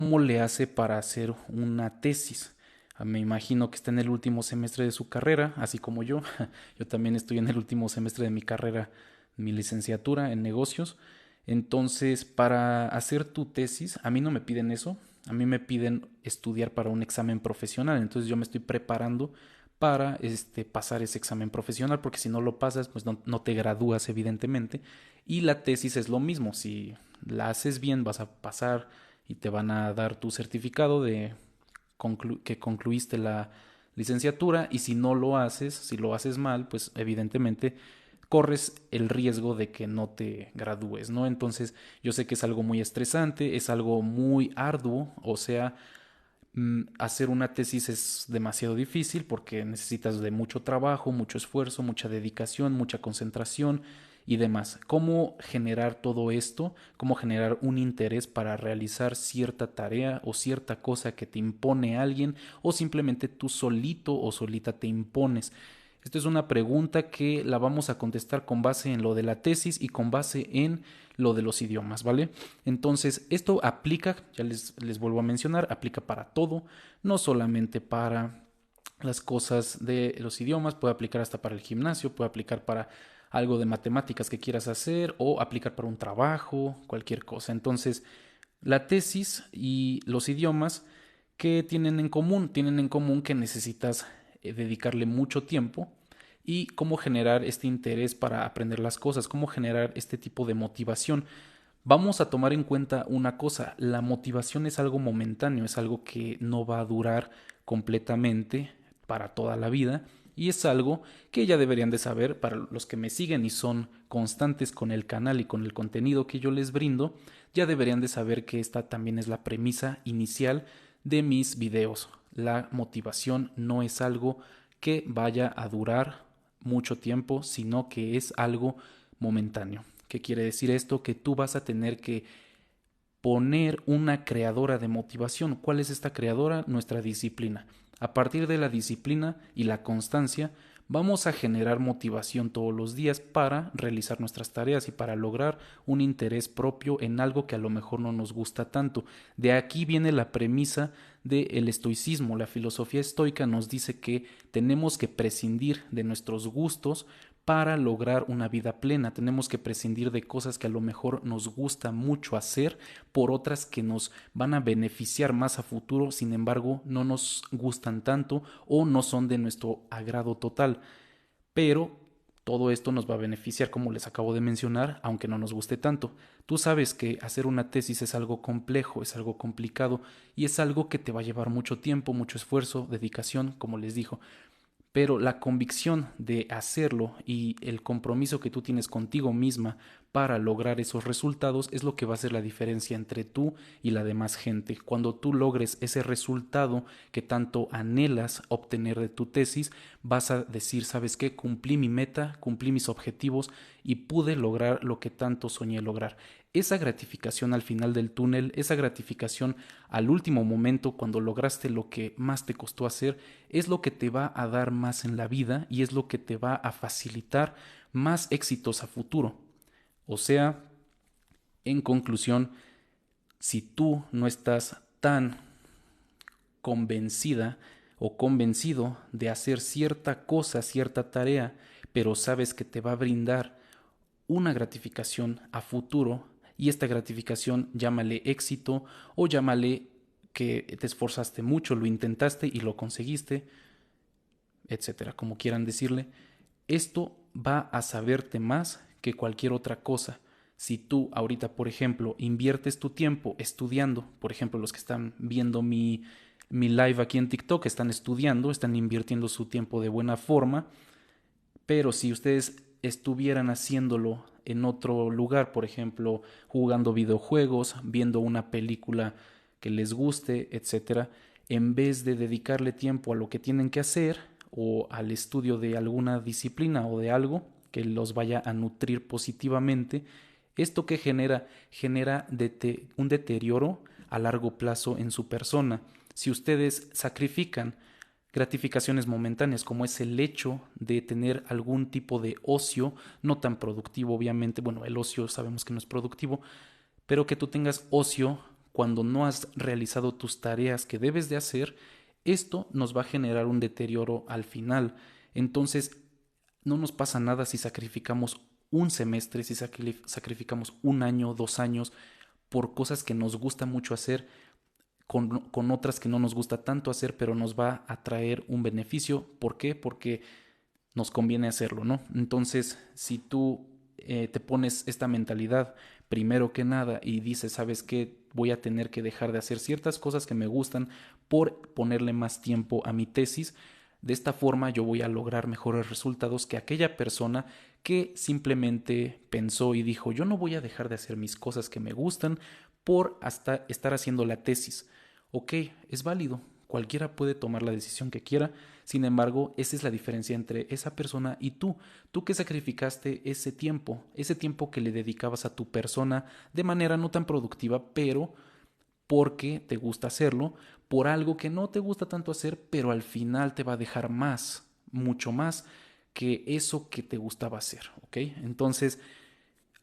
¿Cómo le hace para hacer una tesis? Me imagino que está en el último semestre de su carrera, así como yo. Yo también estoy en el último semestre de mi carrera, mi licenciatura en negocios. Entonces, para hacer tu tesis, a mí no me piden eso, a mí me piden estudiar para un examen profesional. Entonces, yo me estoy preparando para pasar ese examen profesional, porque si no lo pasas, pues no te gradúas, evidentemente. Y la tesis es lo mismo, si la haces bien, vas a pasar y te van a dar tu certificado de que concluiste la licenciatura, y si no lo haces, si lo haces mal, pues evidentemente corres el riesgo de que no te gradúes, ¿no? Entonces yo sé que es algo muy estresante, es algo muy arduo, o sea, hacer una tesis es demasiado difícil porque necesitas de mucho trabajo, mucho esfuerzo, mucha dedicación, mucha concentración y demás. ¿Cómo generar todo esto? ¿Cómo generar un interés para realizar cierta tarea o cierta cosa que te impone alguien, o simplemente tú solito o solita te impones? Esto es una pregunta que la vamos a contestar con base en lo de la tesis y con base en lo de los idiomas, ¿vale? Entonces, esto aplica, ya les vuelvo a mencionar, aplica para todo, no solamente para las cosas de los idiomas, puede aplicar hasta para el gimnasio, puede aplicar para algo de matemáticas que quieras hacer, o aplicar para un trabajo, cualquier cosa. Entonces, la tesis y los idiomas, ¿qué tienen en común? Tienen en común que necesitas dedicarle mucho tiempo, y cómo generar este interés para aprender las cosas, cómo generar este tipo de motivación. Vamos a tomar en cuenta una cosa: la motivación es algo momentáneo, es algo que no va a durar completamente para toda la vida, y es algo que ya deberían de saber para los que me siguen y son constantes con el canal y con el contenido que yo les brindo. Ya deberían de saber que esta también es la premisa inicial de mis videos. La motivación no es algo que vaya a durar mucho tiempo, sino que es algo momentáneo. ¿Qué quiere decir esto? Que tú vas a tener que poner una creadora de motivación. ¿Cuál es esta creadora? Nuestra disciplina. A partir de la disciplina y la constancia, vamos a generar motivación todos los días para realizar nuestras tareas y para lograr un interés propio en algo que a lo mejor no nos gusta tanto. De aquí viene la premisa del estoicismo. La filosofía estoica nos dice que tenemos que prescindir de nuestros gustos para lograr una vida plena. Tenemos que prescindir de cosas que a lo mejor nos gusta mucho hacer por otras que nos van a beneficiar más a futuro, sin embargo no nos gustan tanto o no son de nuestro agrado total. Pero todo esto nos va a beneficiar, como les acabo de mencionar, aunque no nos guste tanto. Tú sabes que hacer una tesis es algo complejo, es algo complicado, y es algo que te va a llevar mucho tiempo, mucho esfuerzo, dedicación, como les digo. Pero la convicción de hacerlo y el compromiso que tú tienes contigo misma para lograr esos resultados es lo que va a hacer la diferencia entre tú y la demás gente. Cuando tú logres ese resultado que tanto anhelas obtener de tu tesis, vas a decir: ¿sabes qué? Cumplí mi meta, cumplí mis objetivos y pude lograr lo que tanto soñé lograr. Esa gratificación al final del túnel, esa gratificación al último momento cuando lograste lo que más te costó hacer, es lo que te va a dar más en la vida y es lo que te va a facilitar más éxitos a futuro. O sea, en conclusión, si tú no estás tan convencida o convencido de hacer cierta cosa, cierta tarea, pero sabes que te va a brindar una gratificación a futuro, y esta gratificación llámale éxito o llámale que te esforzaste mucho, lo intentaste y lo conseguiste, etcétera, como quieran decirle, esto va a saberte más que cualquier otra cosa. Si tú ahorita, por ejemplo, inviertes tu tiempo estudiando, por ejemplo, los que están viendo mi live aquí en TikTok están estudiando, están invirtiendo su tiempo de buena forma, pero si ustedes estuvieran haciéndolo en otro lugar, por ejemplo, jugando videojuegos, viendo una película que les guste, etcétera, en vez de dedicarle tiempo a lo que tienen que hacer o al estudio de alguna disciplina o de algo que los vaya a nutrir positivamente, esto que genera un deterioro a largo plazo en su persona. Si ustedes sacrifican gratificaciones momentáneas, como es el hecho de tener algún tipo de ocio, no tan productivo obviamente, bueno, el ocio sabemos que no es productivo, pero que tú tengas ocio cuando no has realizado tus tareas que debes de hacer, esto nos va a generar un deterioro al final. Entonces, no nos pasa nada si sacrificamos un semestre, si sacrificamos un año, 2 años, por cosas que nos gusta mucho hacer, con otras que no nos gusta tanto hacer, pero nos va a traer un beneficio. ¿Por qué? Porque nos conviene hacerlo, ¿no? Entonces, si tú te pones esta mentalidad primero que nada y dices, ¿sabes qué? Voy a tener que dejar de hacer ciertas cosas que me gustan por ponerle más tiempo a mi tesis. De esta forma yo voy a lograr mejores resultados que aquella persona que simplemente pensó y dijo, yo no voy a dejar de hacer mis cosas que me gustan por hasta estar haciendo la tesis. Ok, es válido, cualquiera puede tomar la decisión que quiera. Sin embargo, esa es la diferencia entre esa persona y tú. Tú que sacrificaste ese tiempo que le dedicabas a tu persona de manera no tan productiva, pero porque te gusta hacerlo, por algo que no te gusta tanto hacer, pero al final te va a dejar más, mucho más que eso que te gustaba hacer, ¿ok? Entonces,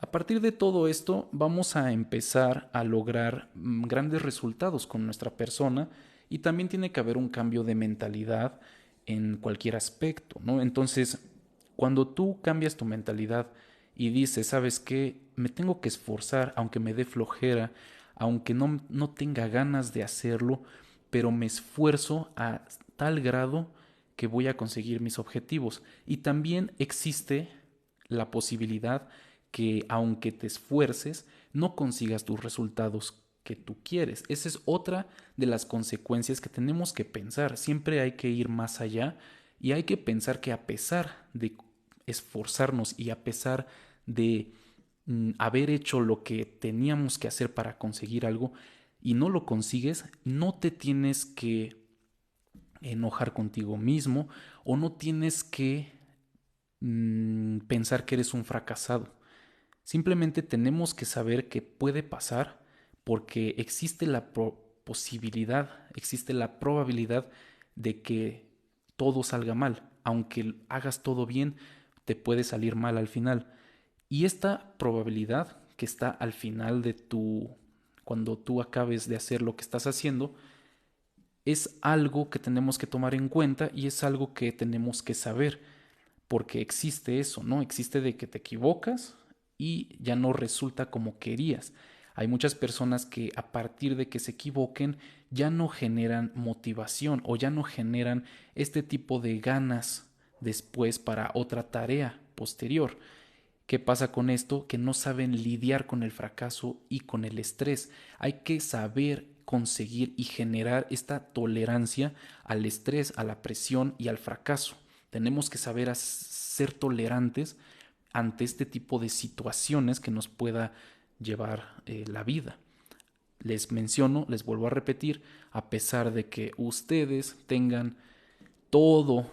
a partir de todo esto, vamos a empezar a lograr grandes resultados con nuestra persona y también tiene que haber un cambio de mentalidad en cualquier aspecto, ¿no? Entonces, cuando tú cambias tu mentalidad y dices, ¿sabes qué? Me tengo que esforzar, aunque me dé flojera, aunque no tenga ganas de hacerlo, pero me esfuerzo a tal grado que voy a conseguir mis objetivos. Y también existe la posibilidad que aunque te esfuerces, no consigas tus resultados que tú quieres. Esa es otra de las consecuencias que tenemos que pensar. Siempre hay que ir más allá y hay que pensar que a pesar de esforzarnos y a pesar de haber hecho lo que teníamos que hacer para conseguir algo y no lo consigues, no te tienes que enojar contigo mismo o no tienes que pensar que eres un fracasado. Simplemente tenemos que saber que puede pasar porque existe la posibilidad, existe la probabilidad de que todo salga mal. Aunque hagas todo bien, te puede salir mal al final. Y esta probabilidad que está al final de cuando tú acabes de hacer lo que estás haciendo, es algo que tenemos que tomar en cuenta y es algo que tenemos que saber porque existe eso, ¿no? Existe de que te equivocas y ya no resulta como querías. Hay muchas personas que a partir de que se equivoquen ya no generan motivación o ya no generan este tipo de ganas después para otra tarea posterior. ¿Qué pasa con esto? Que no saben lidiar con el fracaso y con el estrés. Hay que saber conseguir y generar esta tolerancia al estrés, a la presión y al fracaso. Tenemos que saber ser tolerantes ante este tipo de situaciones que nos pueda llevar la vida. Les menciono, les vuelvo a repetir, a pesar de que ustedes tengan todo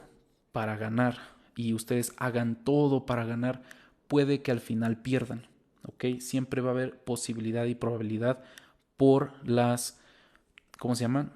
para ganar y ustedes hagan todo para ganar, puede que al final pierdan, ¿ok? Siempre va a haber posibilidad y probabilidad por las, ¿cómo se llaman?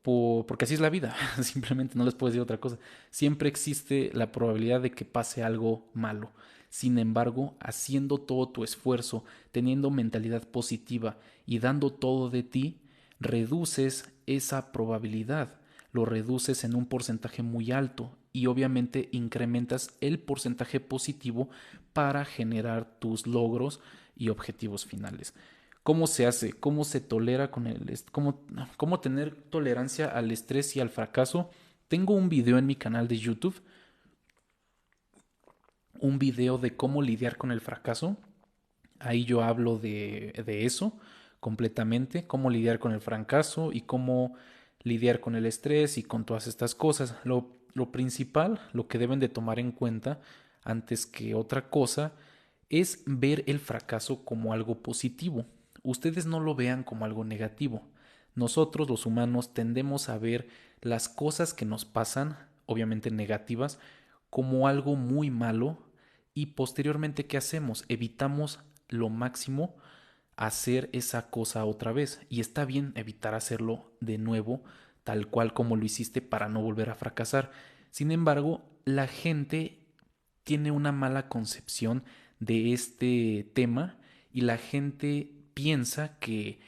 Porque así es la vida, simplemente no les puedo decir otra cosa. Siempre existe la probabilidad de que pase algo malo. Sin embargo, haciendo todo tu esfuerzo, teniendo mentalidad positiva y dando todo de ti, reduces esa probabilidad, lo reduces en un porcentaje muy alto y obviamente incrementas el porcentaje positivo para generar tus logros y objetivos finales. ¿Cómo se hace? ¿Cómo se tolera con cómo tener tolerancia al estrés y al fracaso? Tengo un video en mi canal de YouTube, un video de cómo lidiar con el fracaso. Ahí yo hablo de eso completamente, cómo lidiar con el fracaso y cómo lidiar con el estrés y con todas estas cosas. Lo principal, lo que deben de tomar en cuenta antes que otra cosa, es ver el fracaso como algo positivo. Ustedes no lo vean como algo negativo. Nosotros los humanos tendemos a ver las cosas que nos pasan, obviamente negativas, como algo muy malo y posteriormente ¿qué hacemos? Evitamos lo máximo hacer esa cosa otra vez y está bien evitar hacerlo de nuevo tal cual como lo hiciste para no volver a fracasar. Sin embargo, la gente tiene una mala concepción de este tema y la gente piensa que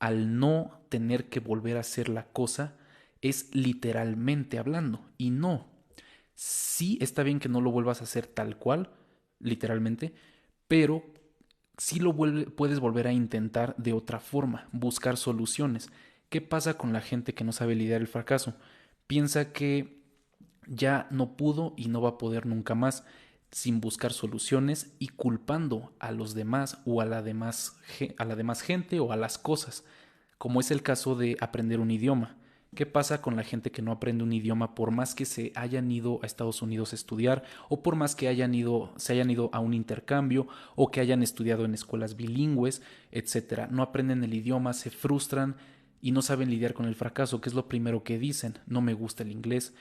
al no tener que volver a hacer la cosa es literalmente hablando. Y no, sí está bien que no lo vuelvas a hacer tal cual, literalmente, pero sí puedes volver a intentar de otra forma, buscar soluciones. ¿Qué pasa con la gente que no sabe lidiar el fracaso? Piensa que ya no pudo y no va a poder nunca más sin buscar soluciones y culpando a los demás o a la demás gente o a las cosas, como es el caso de aprender un idioma. ¿Qué pasa con la gente que no aprende un idioma por más que se hayan ido a Estados Unidos a estudiar o por más que se hayan ido a un intercambio o que hayan estudiado en escuelas bilingües, etcétera? No aprenden el idioma, se frustran y no saben lidiar con el fracaso, que es lo primero que dicen. No me gusta el inglés,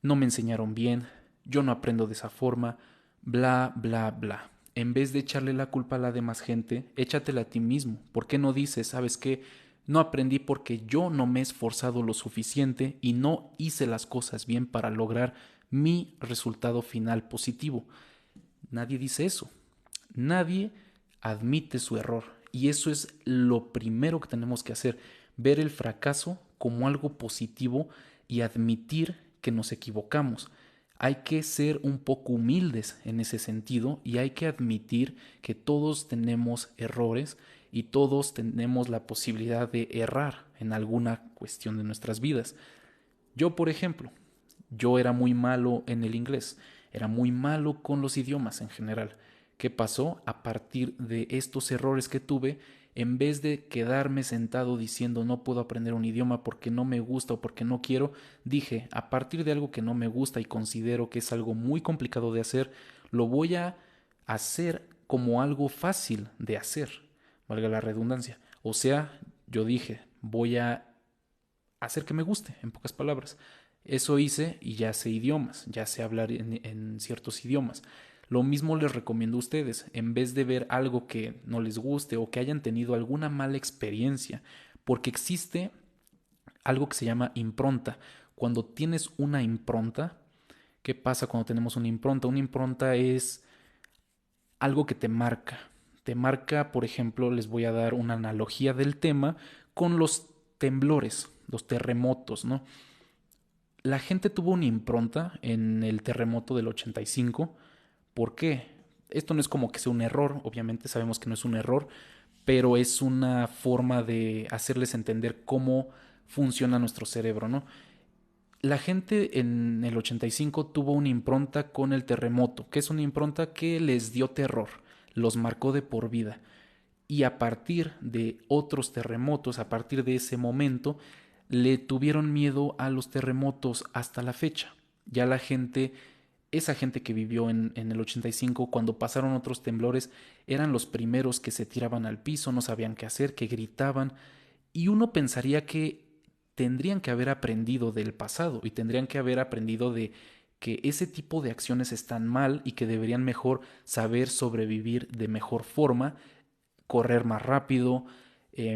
no me enseñaron bien, yo no aprendo de esa forma, bla, bla, bla. En vez de echarle la culpa a la demás gente, échatela a ti mismo. ¿Por qué no dices, sabes qué? No aprendí porque yo no me he esforzado lo suficiente y no hice las cosas bien para lograr mi resultado final positivo? Nadie dice eso. Nadie admite su error. Y eso es lo primero que tenemos que hacer, ver el fracaso como algo positivo y admitir que nos equivocamos. Hay que ser un poco humildes en ese sentido y hay que admitir que todos tenemos errores y todos tenemos la posibilidad de errar en alguna cuestión de nuestras vidas. Yo, por ejemplo, yo era muy malo en el inglés, era muy malo con los idiomas en general. ¿Qué pasó? A partir de estos errores que tuve, en vez de quedarme sentado diciendo no puedo aprender un idioma porque no me gusta o porque no quiero, dije, a partir de algo que no me gusta y considero que es algo muy complicado de hacer, lo voy a hacer como algo fácil de hacer, valga la redundancia. O sea, yo dije, voy a hacer que me guste, en pocas palabras. Eso hice y ya sé idiomas, ya sé hablar en ciertos idiomas. Lo mismo les recomiendo a ustedes, en vez de ver algo que no les guste o que hayan tenido alguna mala experiencia, porque existe algo que se llama impronta. Cuando tienes una impronta, ¿qué pasa cuando tenemos una impronta? Una impronta es algo que te marca. Te marca, por ejemplo, les voy a dar una analogía del tema con los temblores, los terremotos, ¿no? La gente tuvo una impronta en el terremoto del 85. ¿Por qué? Esto no es como que sea un error, obviamente sabemos que no es un error, pero es una forma de hacerles entender cómo funciona nuestro cerebro, ¿no? La gente en el 85 tuvo una impronta con el terremoto, que es una impronta que les dio terror, los marcó de por vida. Y a partir de otros terremotos, a partir de ese momento, le tuvieron miedo a los terremotos hasta la fecha. Ya la gente, esa gente que vivió en el 85, cuando pasaron otros temblores, eran los primeros que se tiraban al piso, no sabían qué hacer, que gritaban. Y uno pensaría que tendrían que haber aprendido del pasado y tendrían que haber aprendido de que ese tipo de acciones están mal y que deberían mejor saber sobrevivir de mejor forma, correr más rápido,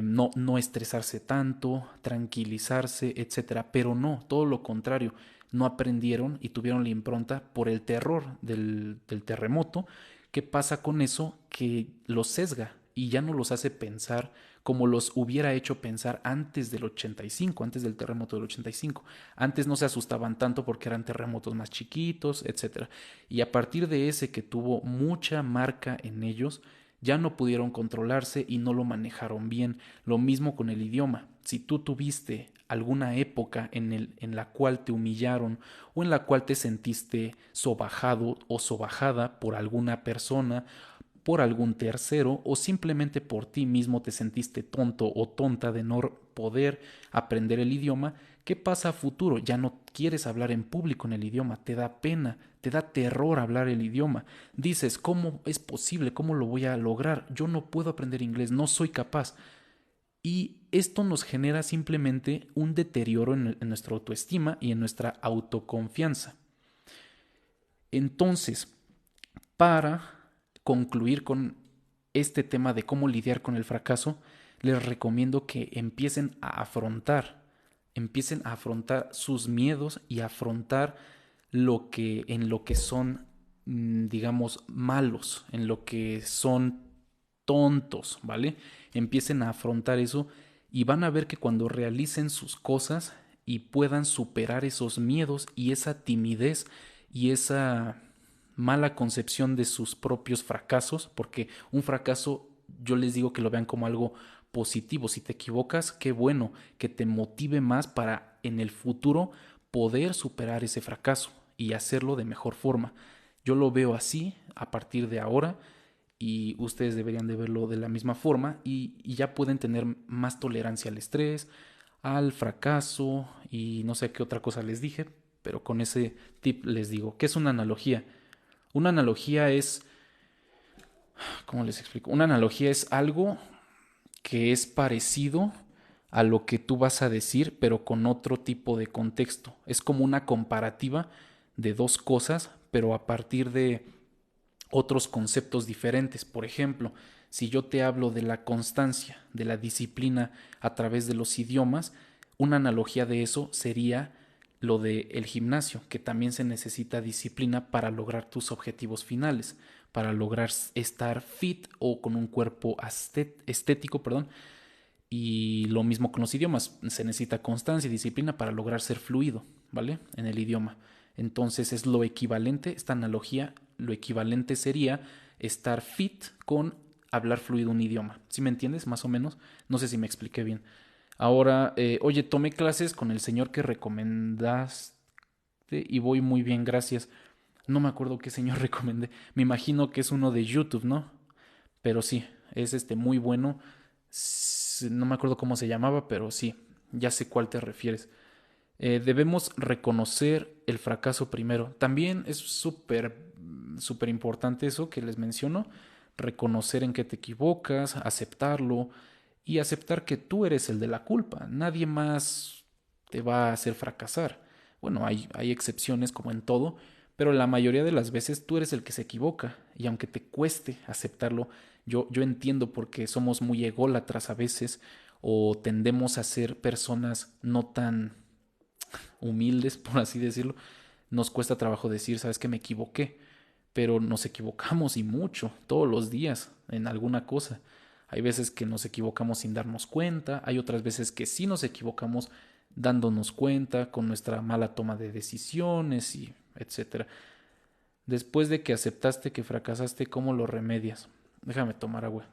no estresarse tanto, tranquilizarse, etcétera. Pero no, todo lo contrario, no aprendieron y tuvieron la impronta por el terror del terremoto. ¿Qué pasa con eso? Que los sesga y ya no los hace pensar como los hubiera hecho pensar antes del 85, antes del terremoto del 85. Antes no se asustaban tanto porque eran terremotos más chiquitos, etcétera. Y a partir de ese que tuvo mucha marca en ellos, ya no pudieron controlarse y no lo manejaron bien. Lo mismo con el idioma. Si tú tuviste alguna época en la cual te humillaron o en la cual te sentiste sobajado o sobajada por alguna persona, por algún tercero o simplemente por ti mismo te sentiste tonto o tonta de no poder aprender el idioma, ¿qué pasa a futuro? Ya no quieres hablar en público en el idioma, te da pena, te da terror hablar el idioma. Dices, ¿cómo es posible? ¿Cómo lo voy a lograr? Yo no puedo aprender inglés, no soy capaz. Y esto nos genera simplemente un deterioro en nuestra autoestima y en nuestra autoconfianza. Entonces, para concluir con este tema de cómo lidiar con el fracaso, les recomiendo que empiecen a afrontar sus miedos y a afrontar en lo que son, digamos, malos, en lo que son tontos, ¿vale? Empiecen a afrontar eso y van a ver que cuando realicen sus cosas y puedan superar esos miedos y esa timidez y esa mala concepción de sus propios fracasos, porque un fracaso yo les digo que lo vean como algo positivo. Si te equivocas, qué bueno, que te motive más para en el futuro poder superar ese fracaso y hacerlo de mejor forma. Yo lo veo así a partir de ahora y ustedes deberían de verlo de la misma forma y ya pueden tener más tolerancia al estrés, al fracaso y no sé qué otra cosa les dije, pero con ese tip les digo, ¿qué es una analogía? Una analogía es, ¿cómo les explico? Una analogía es algo que es parecido a lo que tú vas a decir, pero con otro tipo de contexto. Es como una comparativa de dos cosas, pero a partir de otros conceptos diferentes. Por ejemplo, si yo te hablo de la constancia, de la disciplina a través de los idiomas, una analogía de eso sería lo del gimnasio, que también se necesita disciplina para lograr tus objetivos finales, para lograr estar fit o con un cuerpo estético, perdón. Y lo mismo con los idiomas, se necesita constancia y disciplina para lograr ser fluido, ¿vale? En el idioma. Entonces es lo equivalente, esta analogía, lo equivalente sería estar fit con hablar fluido un idioma. ¿Sí me entiendes? Más o menos. No sé si me expliqué bien. Ahora, oye, tomé clases con el señor que recomendaste y voy muy bien, gracias. No me acuerdo qué señor recomendé. Me imagino que es uno de YouTube, ¿no? Pero sí, es muy bueno. No me acuerdo cómo se llamaba, pero sí, ya sé cuál te refieres. Debemos reconocer el fracaso primero. También es súper importante eso que les menciono, reconocer en qué te equivocas, aceptarlo y aceptar que tú eres el de la culpa. Nadie más te va a hacer fracasar. Bueno, hay excepciones como en todo, pero la mayoría de las veces tú eres el que se equivoca y aunque te cueste aceptarlo, yo entiendo porque somos muy ególatras a veces o tendemos a ser personas no tan humildes, por así decirlo, nos cuesta trabajo decir, sabes que me equivoqué, pero nos equivocamos y mucho, todos los días, en alguna cosa. Hay veces que nos equivocamos sin darnos cuenta, hay otras veces que sí nos equivocamos dándonos cuenta con nuestra mala toma de decisiones y etcétera. Después de que aceptaste que fracasaste, ¿cómo lo remedias? Déjame tomar agua.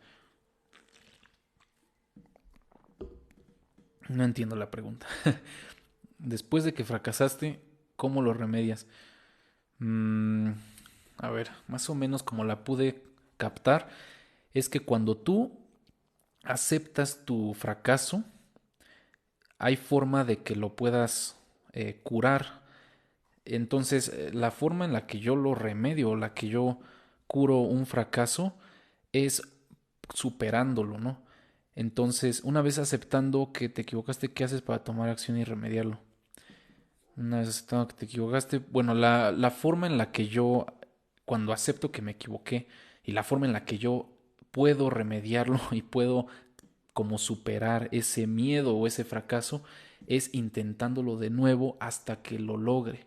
No entiendo la pregunta. Después de que fracasaste, ¿cómo lo remedias? Mm, a ver, más o menos como la pude captar, es que cuando tú aceptas tu fracaso, hay forma de que lo puedas curar. Entonces, la forma en la que yo lo remedio, o la que yo curo un fracaso, es superándolo, ¿no? Entonces, una vez aceptando que te equivocaste, ¿qué haces para tomar acción y remediarlo? Una vez aceptando que te equivocaste, bueno, la forma en la que yo, cuando acepto que me equivoqué y la forma en la que yo puedo remediarlo y puedo como superar ese miedo o ese fracaso es intentándolo de nuevo hasta que lo logre.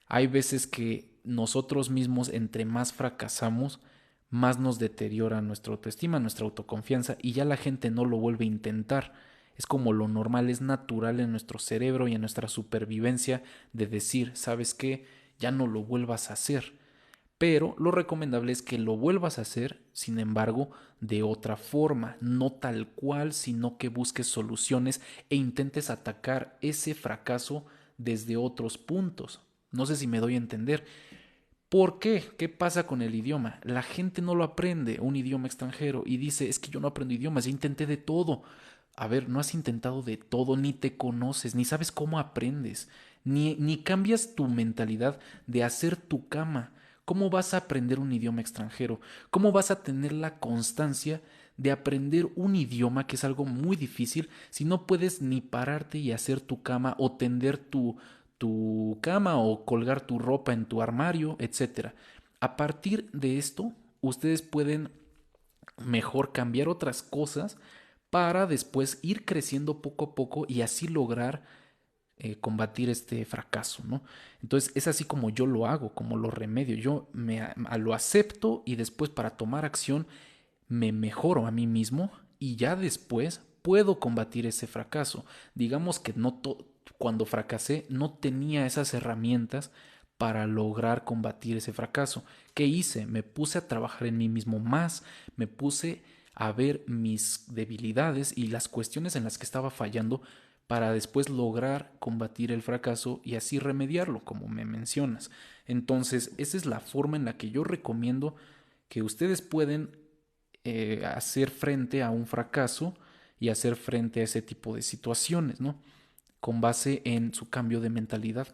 Hay veces que nosotros mismos, entre más fracasamos, más nos deteriora nuestra autoestima, nuestra autoconfianza y ya la gente no lo vuelve a intentar. Es como lo normal, es natural en nuestro cerebro y en nuestra supervivencia de decir, ¿sabes qué? Ya no lo vuelvas a hacer. Pero lo recomendable es que lo vuelvas a hacer, sin embargo, de otra forma, no tal cual, sino que busques soluciones e intentes atacar ese fracaso desde otros puntos. No sé si me doy a entender. ¿Por qué? ¿Qué pasa con el idioma? La gente no lo aprende, un idioma extranjero, y dice, es que yo no aprendo idiomas, ya intenté de todo. A ver, no has intentado de todo, ni te conoces, ni sabes cómo aprendes, ni cambias tu mentalidad de hacer tu cama. ¿Cómo vas a aprender un idioma extranjero? ¿Cómo vas a tener la constancia de aprender un idioma que es algo muy difícil si no puedes ni pararte y hacer tu cama o tender tu cama o colgar tu ropa en tu armario, etcétera? A partir de esto, ustedes pueden mejor cambiar otras cosas para después ir creciendo poco a poco y así lograr combatir este fracaso, ¿no? Entonces es así como yo lo hago, como lo remedio. Yo lo acepto y después para tomar acción me mejoro a mí mismo y ya después puedo combatir ese fracaso. Digamos que cuando fracasé no tenía esas herramientas para lograr combatir ese fracaso. ¿Qué hice? Me puse a trabajar en mí mismo más, me puse a ver mis debilidades y las cuestiones en las que estaba fallando para después lograr combatir el fracaso y así remediarlo, como me mencionas. Entonces, esa es la forma en la que yo recomiendo que ustedes pueden hacer frente a un fracaso y hacer frente a ese tipo de situaciones, ¿no? Con base en su cambio de mentalidad.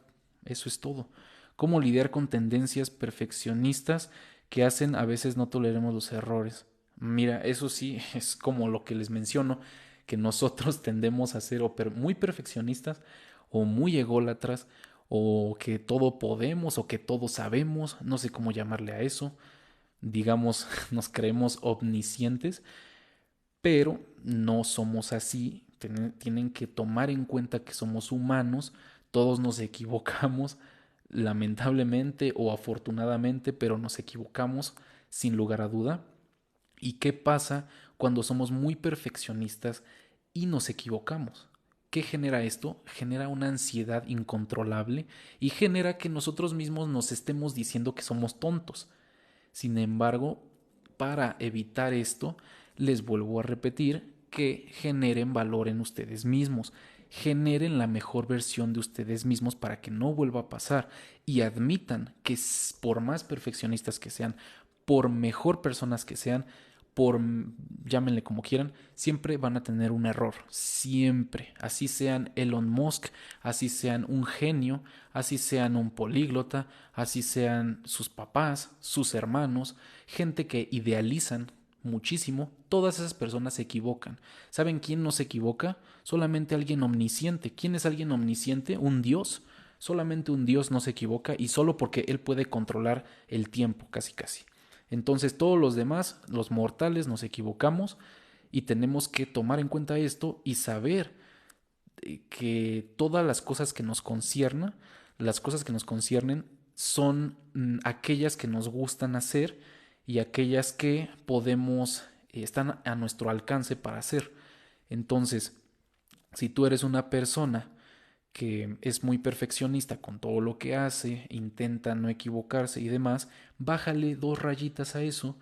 Eso es todo. Cómo lidiar con tendencias perfeccionistas que hacen a veces no toleremos los errores. Mira, eso sí es como lo que les menciono, que nosotros tendemos a ser o muy perfeccionistas o muy ególatras o que todo podemos o que todo sabemos, no sé cómo llamarle a eso. Digamos, nos creemos omniscientes, pero no somos así. Tienen que tomar en cuenta que somos humanos, todos nos equivocamos, lamentablemente o afortunadamente, pero nos equivocamos sin lugar a duda. ¿Y qué pasa cuando somos muy perfeccionistas y nos equivocamos? ¿Qué genera esto? Genera una ansiedad incontrolable y genera que nosotros mismos nos estemos diciendo que somos tontos. Sin embargo, para evitar esto, les vuelvo a repetir que generen valor en ustedes mismos, generen la mejor versión de ustedes mismos para que no vuelva a pasar y admitan que por más perfeccionistas que sean, por mejor personas que sean, por llámenle como quieran, siempre van a tener un error, siempre, así sean Elon Musk, así sean un genio, así sean un políglota, así sean sus papás, sus hermanos, gente que idealizan muchísimo, todas esas personas se equivocan. ¿Saben quién no se equivoca? Solamente alguien omnisciente. ¿Quién es alguien omnisciente? Un Dios. Solamente un Dios no se equivoca y solo porque Él puede controlar el tiempo, casi casi. Entonces todos los demás, los mortales, nos equivocamos y tenemos que tomar en cuenta esto y saber que todas las cosas que nos conciernan, las cosas que nos conciernen son aquellas que nos gustan hacer y aquellas que podemos, están a nuestro alcance para hacer. Entonces, si tú eres una persona que es muy perfeccionista con todo lo que hace, intenta no equivocarse y demás, bájale 2 rayitas a eso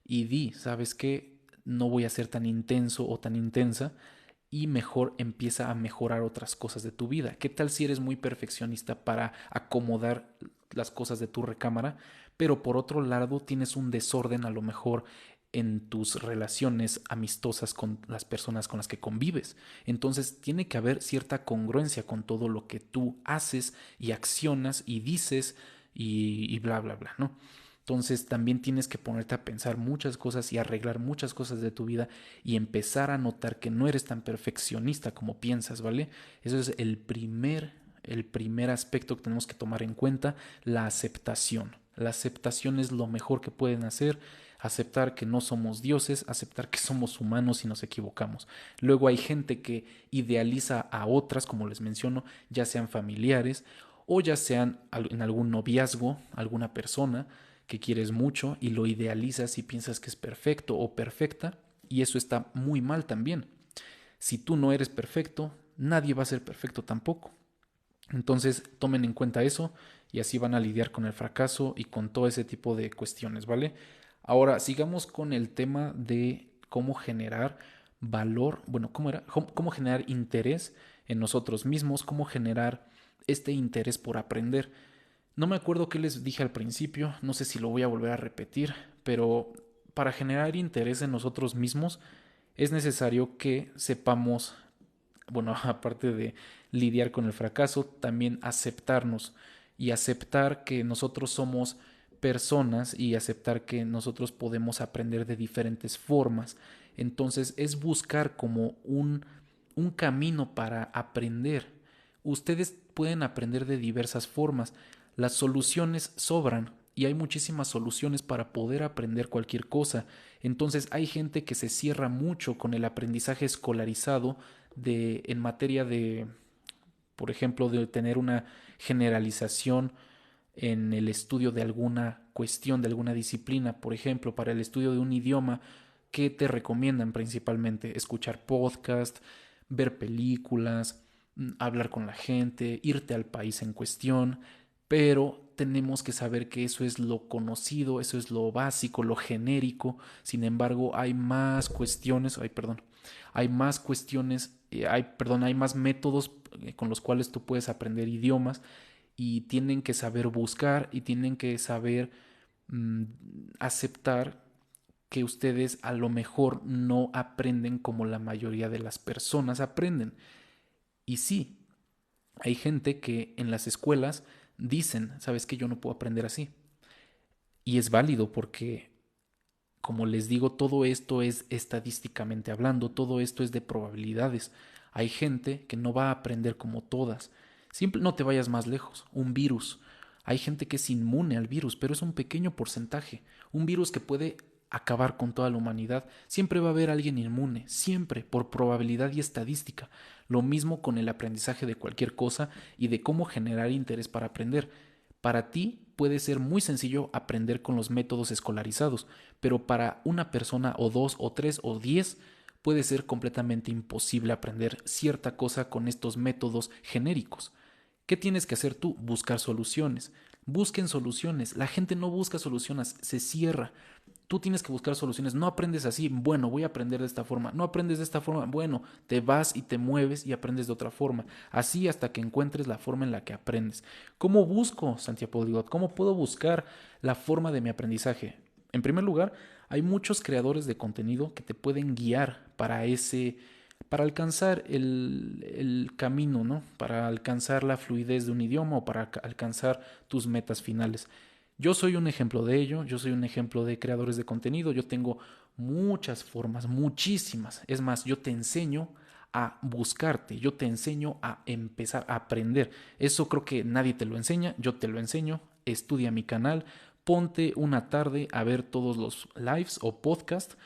y ¿sabes qué? No voy a ser tan intenso o tan intensa y mejor empieza a mejorar otras cosas de tu vida. ¿Qué tal si eres muy perfeccionista para acomodar las cosas de tu recámara, pero por otro lado tienes un desorden a lo mejor en tus relaciones amistosas con las personas con las que convives? Entonces tiene que haber cierta congruencia con todo lo que tú haces y accionas y dices y bla, bla, bla, ¿no? Entonces también tienes que ponerte a pensar muchas cosas y arreglar muchas cosas de tu vida y empezar a notar que no eres tan perfeccionista como piensas, ¿vale? Eso es el primer aspecto que tenemos que tomar en cuenta, la aceptación. La aceptación es lo mejor que pueden hacer, aceptar que no somos dioses, aceptar que somos humanos y nos equivocamos. Luego hay gente que idealiza a otras, como les menciono, ya sean familiares o ya sean en algún noviazgo, alguna persona que quieres mucho y lo idealizas y piensas que es perfecto o perfecta, y eso está muy mal también. Si tú no eres perfecto, nadie va a ser perfecto tampoco. Entonces tomen en cuenta eso y así van a lidiar con el fracaso y con todo ese tipo de cuestiones, ¿vale? Ahora sigamos con el tema de cómo generar valor, bueno, ¿cómo era? Cómo generar interés en nosotros mismos, cómo generar este interés por aprender. No me acuerdo qué les dije al principio, no sé si lo voy a volver a repetir, pero para generar interés en nosotros mismos es necesario que sepamos, bueno, aparte de lidiar con el fracaso, también aceptarnos y aceptar que nosotros somos personas y aceptar que nosotros podemos aprender de diferentes formas. Entonces es buscar como un camino para aprender. Ustedes pueden aprender de diversas formas. Las soluciones sobran y hay muchísimas soluciones para poder aprender cualquier cosa. Entonces hay gente que se cierra mucho con el aprendizaje escolarizado en materia de, por ejemplo, de tener una generalización en el estudio de alguna cuestión, de alguna disciplina. Por ejemplo, para el estudio de un idioma, ¿qué te recomiendan principalmente? Escuchar podcast, ver películas, hablar con la gente, irte al país en cuestión, pero tenemos que saber que eso es lo conocido, eso es lo básico, lo genérico. Sin embargo, hay más cuestiones, hay más cuestiones, hay más métodos con los cuales tú puedes aprender idiomas y tienen que saber buscar y tienen que saber mm, aceptar que ustedes a lo mejor no aprenden como la mayoría de las personas aprenden. Y sí, hay gente que en las escuelas dicen, sabes que yo no puedo aprender así. Y es válido porque, como les digo, todo esto es estadísticamente hablando, todo esto es de probabilidades. Hay gente que no va a aprender como todas. Siempre no te vayas más lejos. Un virus. Hay gente que es inmune al virus, pero es un pequeño porcentaje. Un virus que puede acabar con toda la humanidad. Siempre va a haber alguien inmune, siempre, por probabilidad y estadística. Lo mismo con el aprendizaje de cualquier cosa y de cómo generar interés para aprender. Para ti puede ser muy sencillo aprender con los métodos escolarizados, pero para una persona o dos o tres o 10 puede ser completamente imposible aprender cierta cosa con estos métodos genéricos. ¿Qué tienes que hacer tú? Buscar soluciones. Busquen soluciones. La gente no busca soluciones, se cierra. Tú tienes que buscar soluciones. No aprendes así, bueno, voy a aprender de esta forma. No aprendes de esta forma, bueno, te vas y te mueves y aprendes de otra forma. Así hasta que encuentres la forma en la que aprendes. ¿Cómo busco, Santiago Poliglot? ¿Cómo puedo buscar la forma de mi aprendizaje? En primer lugar, hay muchos creadores de contenido que te pueden guiar para alcanzar el camino, ¿no? Para alcanzar la fluidez de un idioma o para alcanzar tus metas finales. Yo soy un ejemplo de ello, yo soy un ejemplo de creadores de contenido, yo tengo muchas formas, muchísimas. Es más, yo te enseño a buscarte, yo te enseño a empezar a aprender. Eso creo que nadie te lo enseña, yo te lo enseño. Estudia mi canal, ponte una tarde a ver todos los lives o podcasts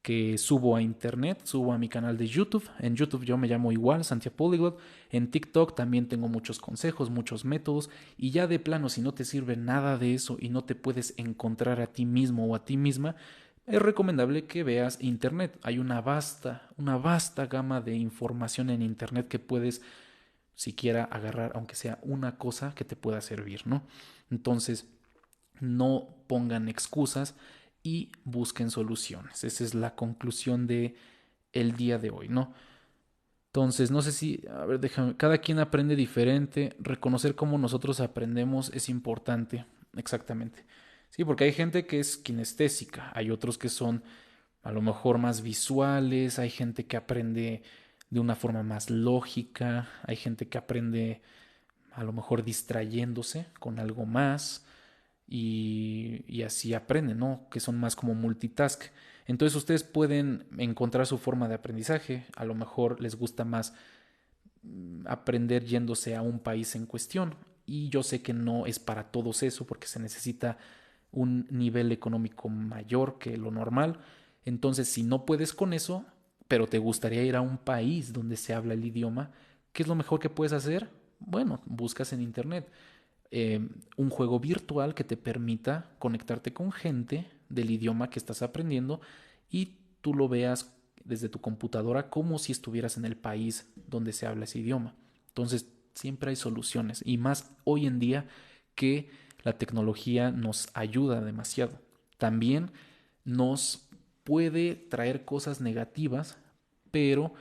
que subo a internet, subo a mi canal de YouTube. En YouTube yo me llamo igual, Santiago Polyglot. En TikTok también tengo muchos consejos, muchos métodos. Y ya de plano, si no te sirve nada de eso y no te puedes encontrar a ti mismo o a ti misma, es recomendable que veas internet. Hay una vasta gama de información en internet que puedes siquiera agarrar, aunque sea una cosa que te pueda servir, ¿no? Entonces, no pongan excusas y busquen soluciones. Esa es la conclusión de el día de hoy, ¿no? Entonces, no sé si, a ver, déjame, cada quien aprende diferente, reconocer cómo nosotros aprendemos es importante, exactamente. Sí, porque hay gente que es kinestésica, hay otros que son a lo mejor más visuales, hay gente que aprende de una forma más lógica, hay gente que aprende a lo mejor distrayéndose con algo más y así aprenden, ¿no? Que son más como multitask. Entonces ustedes pueden encontrar su forma de aprendizaje, a lo mejor les gusta más aprender yéndose a un país en cuestión y yo sé que no es para todos eso porque se necesita un nivel económico mayor que lo normal. Entonces, si no puedes con eso, pero te gustaría ir a un país donde se habla el idioma, ¿qué es lo mejor que puedes hacer? Bueno, buscas en internet un juego virtual que te permita conectarte con gente del idioma que estás aprendiendo y tú lo veas desde tu computadora como si estuvieras en el país donde se habla ese idioma. Entonces, siempre hay soluciones y más hoy en día que la tecnología nos ayuda demasiado. También nos puede traer cosas negativas, pero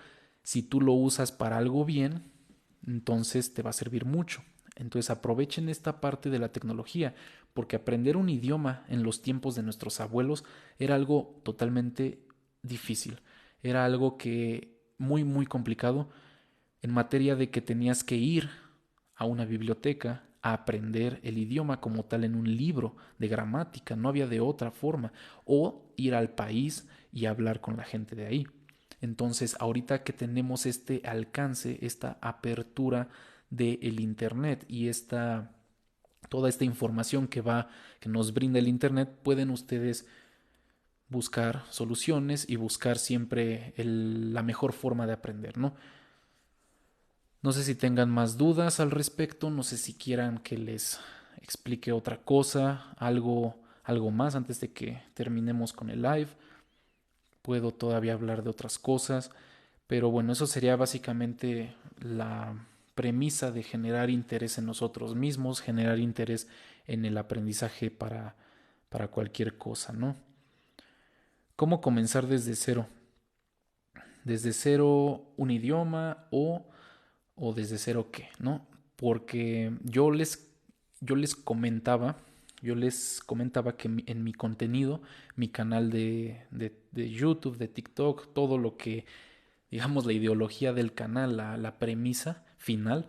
si tú lo usas para algo bien, entonces te va a servir mucho. Entonces aprovechen esta parte de la tecnología, porque aprender un idioma en los tiempos de nuestros abuelos era algo totalmente difícil. Era algo que muy complicado en materia de que tenías que ir a una biblioteca a aprender el idioma como tal en un libro de gramática, no había de otra forma, o ir al país y hablar con la gente de ahí. Entonces, ahorita que tenemos este alcance, esta apertura del internet y toda esta información que nos brinda el internet, pueden ustedes buscar soluciones y buscar siempre la mejor forma de aprender, ¿no? No sé si tengan más dudas al respecto, no sé si quieran que les explique otra cosa, algo más antes de que terminemos con el live. puedo todavía hablar de otras cosas, pero bueno, eso sería básicamente la premisa de generar interés en nosotros mismos, generar interés en el aprendizaje para cualquier cosa, ¿no? ¿Cómo comenzar desde cero? Desde cero un idioma o desde cero qué, ¿no? Porque yo les comentaba que en mi contenido, mi canal de YouTube, de TikTok, todo lo que, digamos, la ideología del canal, la premisa final,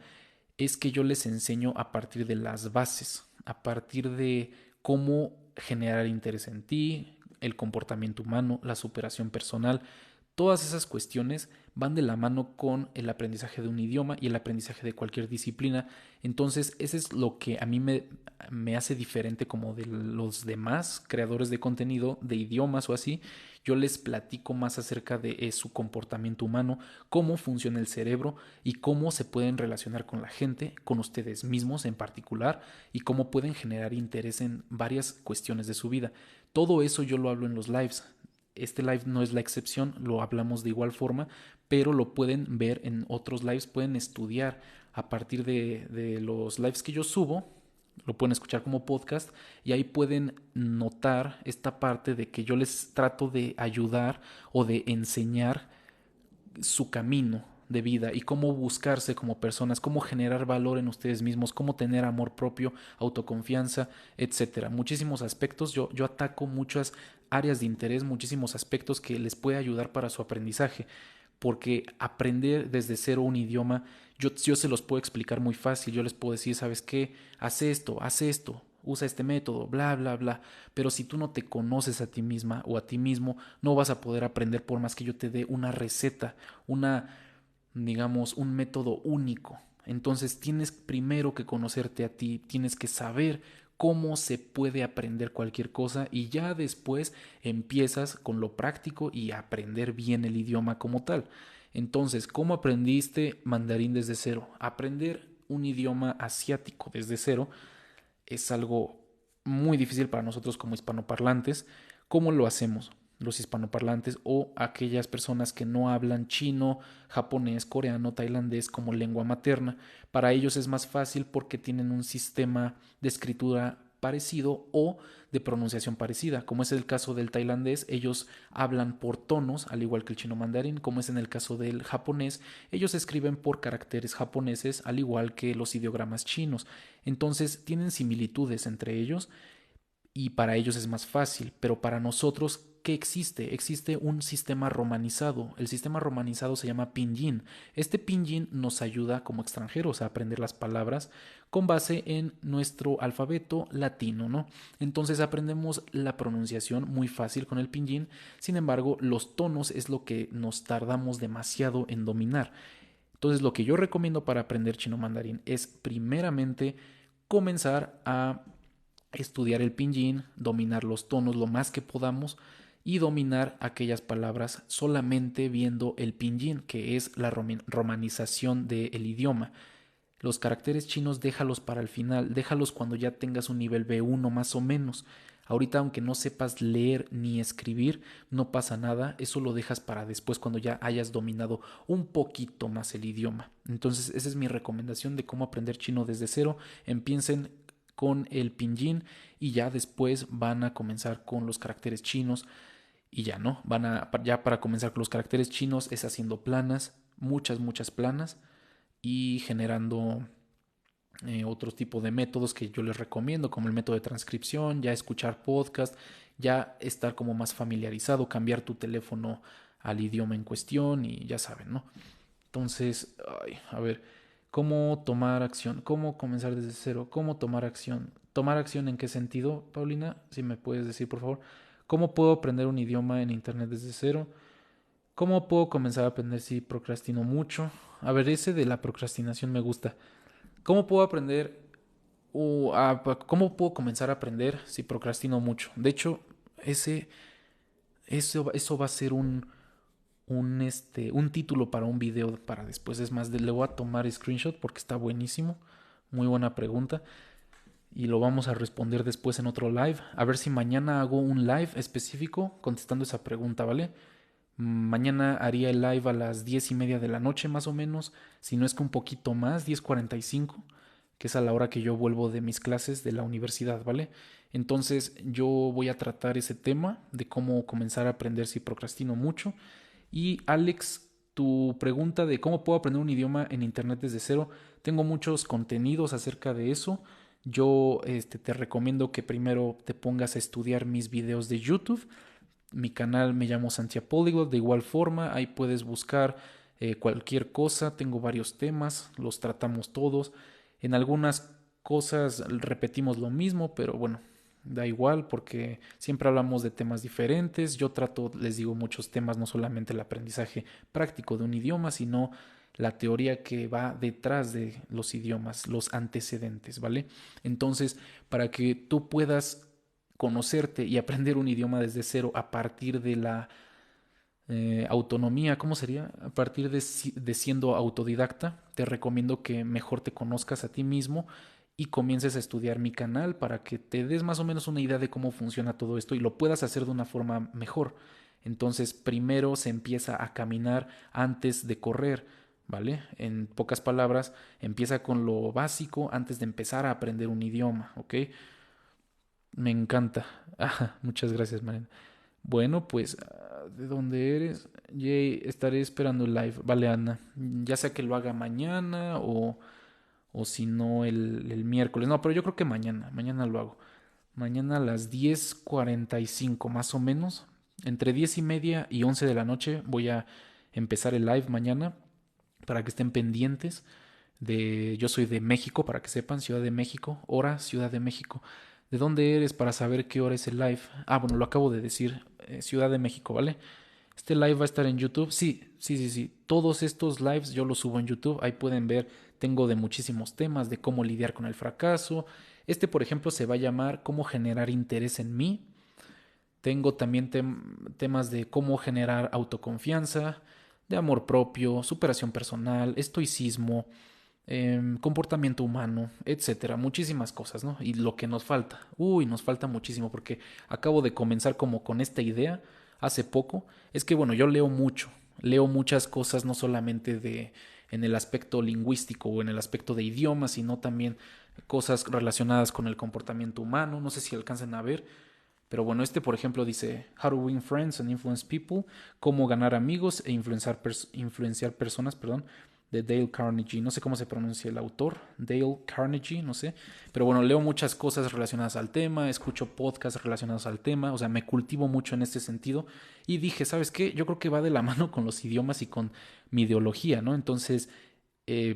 es que yo les enseño a partir de las bases, a partir de cómo generar interés en ti, el comportamiento humano, la superación personal. Todas esas cuestiones van de la mano con el aprendizaje de un idioma y el aprendizaje de cualquier disciplina. Entonces, eso es lo que a mí me hace diferente como de los demás creadores de contenido, de idiomas o así. Yo les platico más acerca de su comportamiento humano, cómo funciona el cerebro y cómo se pueden relacionar con la gente, con ustedes mismos en particular, y cómo pueden generar interés en varias cuestiones de su vida. Todo eso yo lo hablo en los lives. Este live no es la excepción, lo hablamos de igual forma, pero lo pueden ver en otros lives, pueden estudiar a partir de los lives que yo subo, lo pueden escuchar como podcast y ahí pueden notar esta parte de que yo les trato de ayudar o de enseñar su camino de vida y cómo buscarse como personas, cómo generar valor en ustedes mismos, cómo tener amor propio, autoconfianza, etcétera. Muchísimos aspectos, yo ataco muchas áreas de interés, muchísimos aspectos que les puede ayudar para su aprendizaje, porque aprender desde cero un idioma, yo se los puedo explicar muy fácil, yo les puedo decir, ¿sabes qué? Haz esto, usa este método, bla, bla, bla. Pero si tú no te conoces a ti misma o a ti mismo, no vas a poder aprender por más que yo te dé una receta, digamos, un método único. Entonces tienes primero que conocerte a ti, tienes que saber cómo se puede aprender cualquier cosa y ya después empiezas con lo práctico y a aprender bien el idioma como tal. Entonces, ¿cómo aprendiste mandarín desde cero? Aprender un idioma asiático desde cero es algo muy difícil para nosotros como hispanoparlantes. ¿Cómo lo hacemos? Los hispanoparlantes o aquellas personas que no hablan chino, japonés, coreano, tailandés como lengua materna. Para ellos es más fácil porque tienen un sistema de escritura parecido o de pronunciación parecida, como es el caso del tailandés, ellos hablan por tonos, al igual que el chino mandarín, como es en el caso del japonés, ellos escriben por caracteres japoneses, al igual que los ideogramas chinos. Entonces tienen similitudes entre ellos y para ellos es más fácil, pero para nosotros, ¿qué existe? Existe un sistema romanizado. El sistema romanizado se llama Pinyin. Este Pinyin nos ayuda como extranjeros a aprender las palabras con base en nuestro alfabeto latino, ¿no? Entonces aprendemos la pronunciación muy fácil con el Pinyin, sin embargo, los tonos es lo que nos tardamos demasiado en dominar. Entonces, lo que yo recomiendo para aprender chino mandarín es primeramente comenzar a estudiar el pinyin, dominar los tonos lo más que podamos y dominar aquellas palabras solamente viendo el pinyin, que es la romanización del idioma. Los caracteres chinos déjalos para el final, déjalos cuando ya tengas un nivel B1 más o menos. Ahorita, aunque no sepas leer ni escribir, no pasa nada, eso lo dejas para después cuando ya hayas dominado un poquito más el idioma. Entonces, esa es mi recomendación de cómo aprender chino desde cero. Empiecen con el pinyin y ya después van a comenzar con los caracteres chinos y ya, ¿no? Ya para comenzar con los caracteres chinos es haciendo planas, muchas planas y generando otro tipo de métodos que yo les recomiendo, como el método de transcripción, ya escuchar podcast, ya estar como más familiarizado, cambiar tu teléfono al idioma en cuestión y ya saben, ¿no? Entonces, ay, a ver, ¿cómo tomar acción? ¿Cómo comenzar desde cero? ¿Cómo tomar acción? ¿Tomar acción en qué sentido, Paulina? Si me puedes decir, por favor. ¿Cómo puedo aprender un idioma en internet desde cero? ¿Cómo puedo comenzar a aprender si procrastino mucho? A ver, ese de la procrastinación me gusta. ¿Cómo puedo aprender cómo puedo comenzar a aprender si procrastino mucho? De hecho, ese, eso va a ser un título para un video para después. Es más, le voy a tomar screenshot porque está buenísimo. Muy buena pregunta. Y lo vamos a responder después en otro live. A ver si mañana hago un live específico contestando esa pregunta, ¿vale? Mañana haría el live a las 10:30 de la noche más o menos, si no es que un poquito más, 10:45, que es a la hora que yo vuelvo de mis clases de la universidad, ¿vale? Entonces yo voy a tratar ese tema de cómo comenzar a aprender si procrastino mucho. Y Alex, tu pregunta de cómo puedo aprender un idioma en internet desde cero, tengo muchos contenidos acerca de eso. Yo te recomiendo que primero te pongas a estudiar mis videos de YouTube. Mi canal me llamo Santia Polyglot, de igual forma, ahí puedes buscar cualquier cosa, tengo varios temas, los tratamos todos. En algunas cosas repetimos lo mismo, pero bueno, da igual porque siempre hablamos de temas diferentes. Yo trato, les digo, muchos temas, no solamente el aprendizaje práctico de un idioma, sino la teoría que va detrás de los idiomas, los antecedentes, ¿vale? Entonces, para que tú puedas conocerte y aprender un idioma desde cero a partir de la autonomía, ¿cómo sería? A partir de siendo autodidacta, te recomiendo que mejor te conozcas a ti mismo y comiences a estudiar mi canal para que te des más o menos una idea de cómo funciona todo esto y lo puedas hacer de una forma mejor. Entonces, primero se empieza a caminar antes de correr, ¿vale? En pocas palabras, empieza con lo básico antes de empezar a aprender un idioma, ¿ok? Me encanta. Ah, muchas gracias, Mariana. Bueno, pues, ¿de dónde eres? Jay, estaré esperando el live. Vale, Ana. Ya sea que lo haga mañana o si no el miércoles. No, pero yo creo que mañana. Mañana lo hago. Mañana a las 10:45 más o menos. Entre 10:30 y 11 de la noche voy a empezar el live mañana para que estén pendientes yo soy de México, para que sepan, Ciudad de México, hora Ciudad de México. ¿De dónde eres para saber qué hora es el live? Ah, bueno, lo acabo de decir, Ciudad de México, ¿vale? Este live va a estar en YouTube. Sí, sí, sí, sí. Todos estos lives yo los subo en YouTube. Ahí pueden ver, tengo de muchísimos temas, de cómo lidiar con el fracaso. Este, por ejemplo, se va a llamar cómo generar interés en mí. Tengo también temas de cómo generar autoconfianza, de amor propio, superación personal, estoicismo, comportamiento humano, etcétera, muchísimas cosas, ¿no? Y lo que nos falta, nos falta muchísimo porque acabo de comenzar como con esta idea hace poco, es que bueno, yo leo mucho, leo muchas cosas no solamente de en el aspecto lingüístico o en el aspecto de idiomas, sino también cosas relacionadas con el comportamiento humano, no sé si alcanzan a ver, pero bueno, este por ejemplo dice How to win friends and influence people, cómo ganar amigos e influenciar personas, perdón, de Dale Carnegie. No sé cómo se pronuncia el autor, Dale Carnegie, no sé. Pero bueno, leo muchas cosas relacionadas al tema, escucho podcasts relacionados al tema, o sea, me cultivo mucho en este sentido. Y dije, ¿sabes qué? Yo creo que va de la mano con los idiomas y con mi ideología, ¿no? Entonces,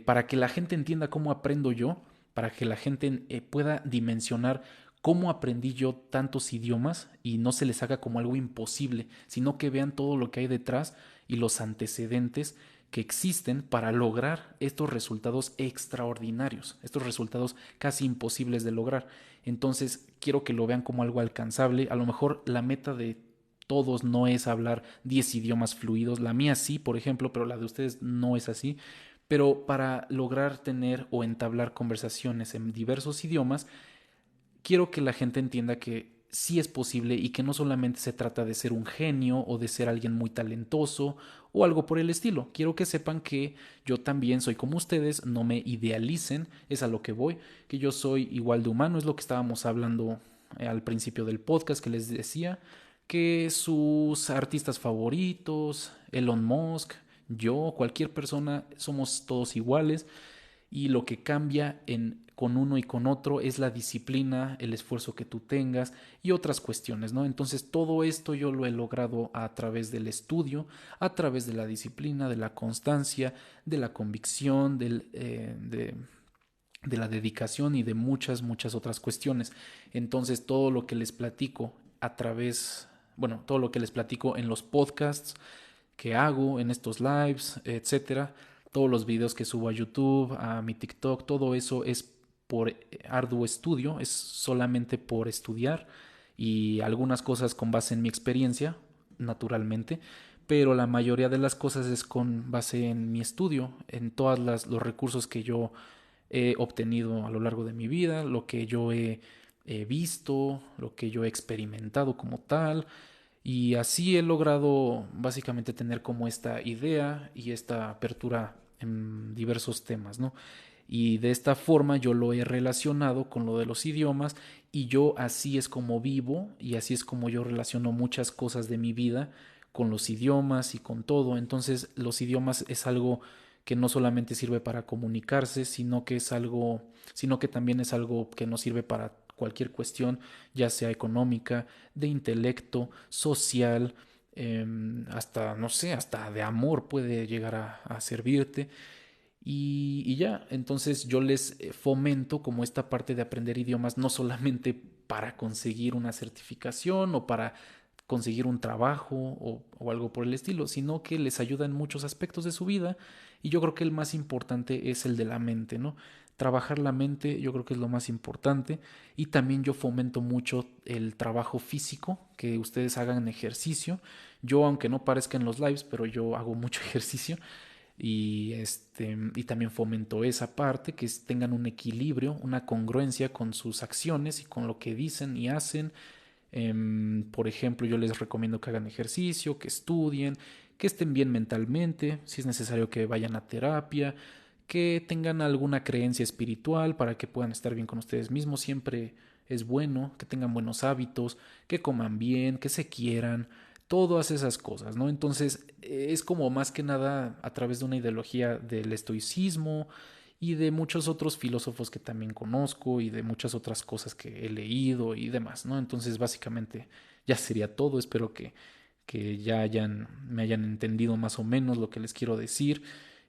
para que la gente entienda cómo aprendo yo, para que la gente pueda dimensionar cómo aprendí yo tantos idiomas y no se les haga como algo imposible, sino que vean todo lo que hay detrás y los antecedentes que existen para lograr estos resultados extraordinarios, estos resultados casi imposibles de lograr. Entonces, quiero que lo vean como algo alcanzable. A lo mejor la meta de todos no es hablar 10 idiomas fluidos, la mía sí, por ejemplo, pero la de ustedes no es así. Pero para lograr tener o entablar conversaciones en diversos idiomas, quiero que la gente entienda que sí es posible y que no solamente se trata de ser un genio o de ser alguien muy talentoso o algo por el estilo. Quiero que sepan que yo también soy como ustedes, no me idealicen, es a lo que voy, que yo soy igual de humano, es lo que estábamos hablando al principio del podcast que les decía, que sus artistas favoritos, Elon Musk, yo, cualquier persona, somos todos iguales y lo que cambia con uno y con otro es la disciplina, el esfuerzo que tú tengas y otras cuestiones, ¿no? Entonces todo esto yo lo he logrado a través del estudio, a través de la disciplina, de la constancia, de la convicción, de la dedicación y de muchas, muchas otras cuestiones. Entonces todo lo que les platico todo lo que les platico en los podcasts que hago, en estos lives, etcétera, todos los videos que subo a YouTube, a mi TikTok, todo eso es por arduo estudio, es solamente por estudiar y algunas cosas con base en mi experiencia, naturalmente, pero la mayoría de las cosas es con base en mi estudio, en todos los recursos que yo he obtenido a lo largo de mi vida, lo que yo he visto, lo que yo he experimentado como tal, Y así he logrado básicamente tener como esta idea y esta apertura en diversos temas, ¿no? Y de esta forma yo lo he relacionado con lo de los idiomas y yo así es como vivo y así es como yo relaciono muchas cosas de mi vida con los idiomas y con todo. Entonces los idiomas es algo que no solamente sirve para comunicarse, sino que también es algo que nos sirve para cualquier cuestión, ya sea económica, de intelecto, social, hasta, no sé, hasta de amor puede llegar a servirte. Y ya, entonces yo les fomento como esta parte de aprender idiomas, no solamente para conseguir una certificación o para conseguir un trabajo o algo por el estilo, sino que les ayuda en muchos aspectos de su vida y yo creo que el más importante es el de la mente, ¿no? Trabajar la mente yo creo que es lo más importante y también yo fomento mucho el trabajo físico, que ustedes hagan ejercicio. Yo, aunque no parezca en los lives, pero yo hago mucho ejercicio y también fomento esa parte, que tengan un equilibrio, una congruencia con sus acciones y con lo que dicen y hacen. Por ejemplo, yo les recomiendo que hagan ejercicio, que estudien, que estén bien mentalmente, si es necesario que vayan a terapia, que tengan alguna creencia espiritual para que puedan estar bien con ustedes mismos. Siempre es bueno que tengan buenos hábitos, que coman bien, que se quieran, todas esas cosas, ¿no? Entonces, es como más que nada a través de una ideología del estoicismo y de muchos otros filósofos que también conozco y de muchas otras cosas que he leído y demás, ¿no? Entonces, básicamente ya sería todo. Espero que ya me hayan entendido más o menos lo que les quiero decir.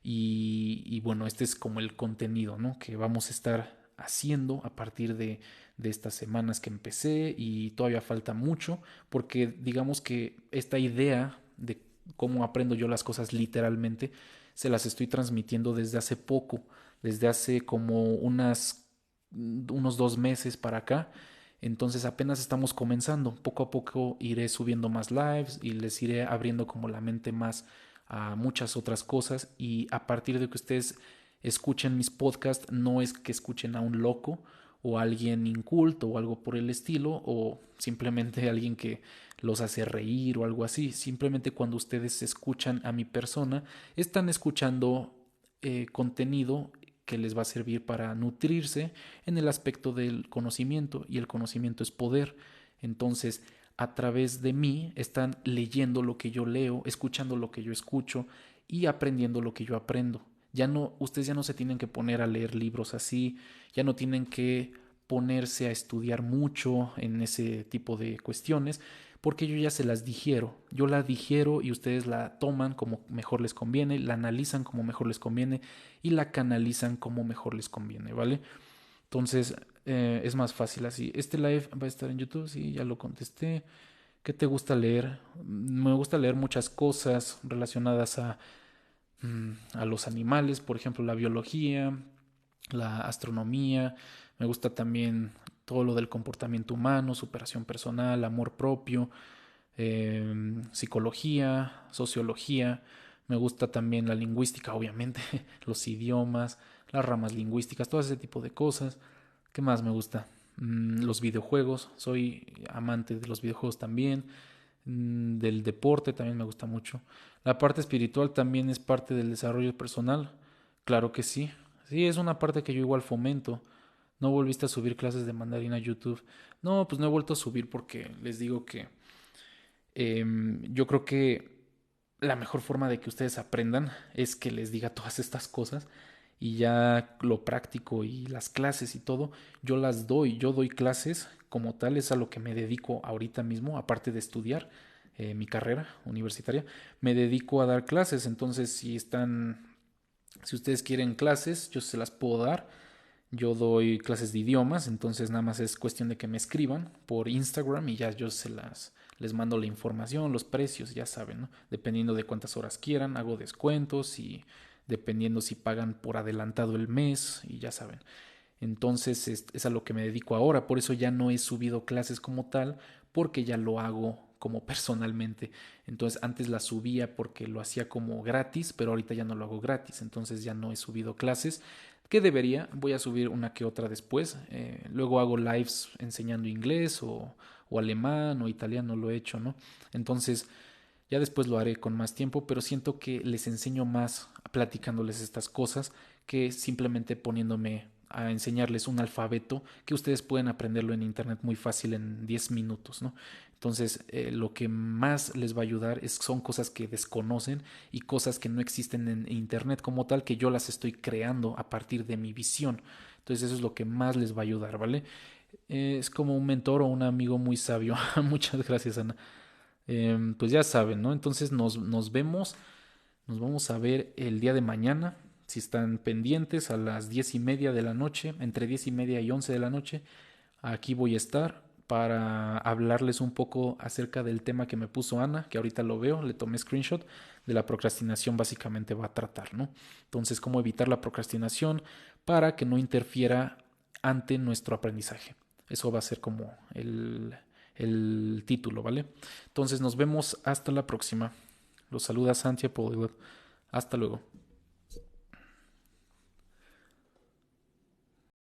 Y bueno, este es como el contenido, ¿no? Que vamos a estar haciendo a partir de estas semanas que empecé y todavía falta mucho porque digamos que esta idea de cómo aprendo yo las cosas literalmente se las estoy transmitiendo desde hace poco, desde hace como unos 2 meses para acá. Entonces apenas estamos comenzando. Poco a poco iré subiendo más lives y les iré abriendo como la mente más a muchas otras cosas. Y a partir de que ustedes escuchen mis podcasts, no es que escuchen a un loco o a alguien inculto o algo por el estilo, o simplemente alguien que los hace reír o algo así. Simplemente cuando ustedes escuchan a mi persona, están escuchando contenido que les va a servir para nutrirse en el aspecto del conocimiento, y el conocimiento es poder. Entonces, a través de mí están leyendo lo que yo leo, escuchando lo que yo escucho y aprendiendo lo que yo aprendo. Ya no, ustedes ya no se tienen que poner a leer libros así, ya no tienen que ponerse a estudiar mucho en ese tipo de cuestiones, porque yo ya se las digiero. Yo la digiero y ustedes la toman como mejor les conviene, la analizan como mejor les conviene y la canalizan como mejor les conviene, ¿vale? Entonces es más fácil así. Este live va a estar en YouTube, sí, ya lo contesté. ¿Qué te gusta leer? Me gusta leer muchas cosas relacionadas a los animales, por ejemplo, la biología, la astronomía. Me gusta también todo lo del comportamiento humano, superación personal, amor propio, psicología, sociología. Me gusta también la lingüística, obviamente, los idiomas, las ramas lingüísticas, todo ese tipo de cosas. ¿Qué más me gusta? Los videojuegos, soy amante de los videojuegos también. Del deporte también me gusta mucho. La parte espiritual también es parte del desarrollo personal. Claro que sí. Sí, es una parte que yo igual fomento. ¿No volviste a subir clases de mandarín a YouTube? No, pues no he vuelto a subir porque les digo que yo creo que la mejor forma de que ustedes aprendan es que les diga todas estas cosas y ya lo práctico y las clases y todo, yo doy clases como tal, es a lo que me dedico ahorita mismo, aparte de estudiar mi carrera universitaria, me dedico a dar clases. Entonces si ustedes quieren clases, yo se las puedo dar. Yo doy clases de idiomas, entonces nada más es cuestión de que me escriban por Instagram y ya yo les mando la información, los precios, ya saben, ¿no? Dependiendo de cuántas horas quieran, hago descuentos y dependiendo si pagan por adelantado el mes y ya saben. Entonces es a lo que me dedico ahora, por eso ya no he subido clases como tal, porque ya lo hago como personalmente. Entonces antes la subía porque lo hacía como gratis, pero ahorita ya no lo hago gratis, entonces ya no he subido clases, que debería, voy a subir una que otra después. Luego hago lives enseñando inglés o alemán o italiano lo he hecho, ¿no? Entonces, ya después lo haré con más tiempo, pero siento que les enseño más platicándoles estas cosas que simplemente poniéndome a enseñarles un alfabeto que ustedes pueden aprenderlo en internet muy fácil en 10 minutos, ¿no? Entonces, lo que más les va a ayudar son cosas que desconocen y cosas que no existen en internet como tal, que yo las estoy creando a partir de mi visión. Entonces, eso es lo que más les va a ayudar, ¿vale? Es como un mentor o un amigo muy sabio. Muchas gracias, Ana. Pues ya saben, ¿no? Entonces nos vemos, nos vamos a ver el día de mañana. Si están pendientes a las 10:30 de la noche, entre 10:30 y 11 de la noche, aquí voy a estar para hablarles un poco acerca del tema que me puso Ana, que ahorita lo veo, le tomé screenshot de la procrastinación, básicamente va a tratar, ¿no? Entonces, cómo evitar la procrastinación para que no interfiera ante nuestro aprendizaje. Eso va a ser como el título, ¿vale? Entonces nos vemos hasta la próxima. Los saluda Santia Polyglot. Hasta luego.